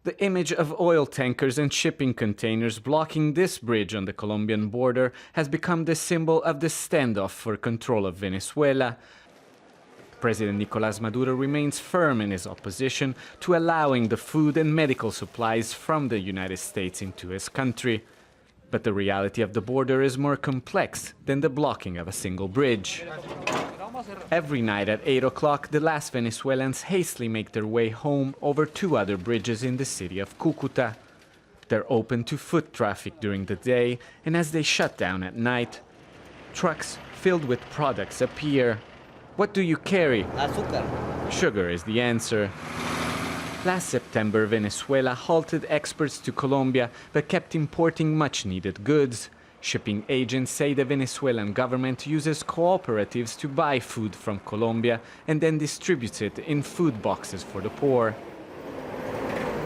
The image of oil tankers and shipping containers blocking this bridge on the Colombian border has become the symbol of the standoff for control of Venezuela. President Nicolas Maduro remains firm in his opposition to allowing the food and medical supplies from the United States into his country. But the reality of the border is more complex than the blocking of a single bridge. Every night at 8 o'clock, the last Venezuelans hastily make their way home over 2 other bridges in the city of Cucuta. They're open to foot traffic during the day, and as they shut down at night, trucks filled with products appear. What do you carry? Azúcar. Sugar is the answer. Last September, Venezuela halted exports to Colombia but kept importing much-needed goods. Shipping agents say the Venezuelan government uses cooperatives to buy food from Colombia and then distributes it in food boxes for the poor.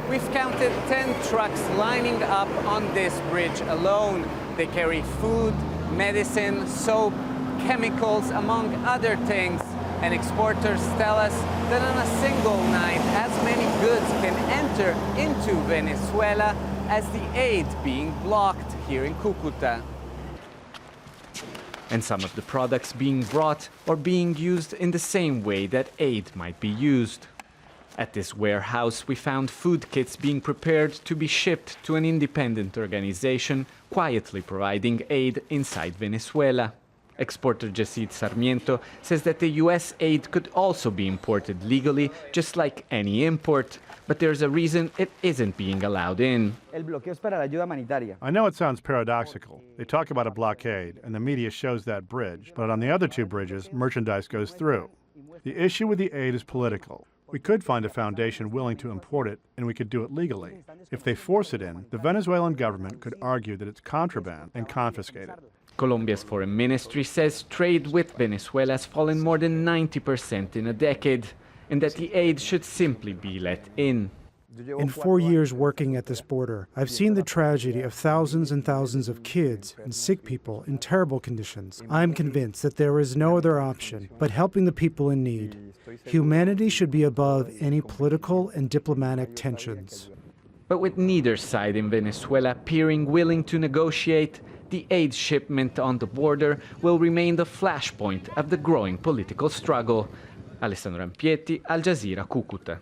We've counted 10 trucks lining up on this bridge alone. They carry food, medicine, soap, chemicals, among other things. And exporters tell us that on a single night, as many goods can enter into Venezuela as the aid being blocked here in Cucuta. And some of the products being brought or being used in the same way that aid might be used. At this warehouse, we found food kits being prepared to be shipped to an independent organization quietly providing aid inside Venezuela. Exporter Jazeera Sarmiento says that the U.S. aid could also be imported legally, just like any import, but there's a reason it isn't being allowed in. I know it sounds paradoxical. They talk about a blockade, and the media shows that bridge, but on the other 2 bridges, merchandise goes through. The issue with the aid is political. We could find a foundation willing to import it, and we could do it legally. If they force it in, the Venezuelan government could argue that it's contraband and confiscate it. Colombia's foreign ministry says trade with Venezuela has fallen more than 90% in a decade, and that the aid should simply be let in. In 4 years working at this border, I've seen the tragedy of thousands and thousands of kids and sick people in terrible conditions. I'm convinced that there is no other option but helping the people in need. Humanity should be above any political and diplomatic tensions. But with neither side in Venezuela appearing willing to negotiate, the aid shipment on the border will remain the flashpoint of the growing political struggle. Alessandro Rampietti, Al Jazeera, Cucuta.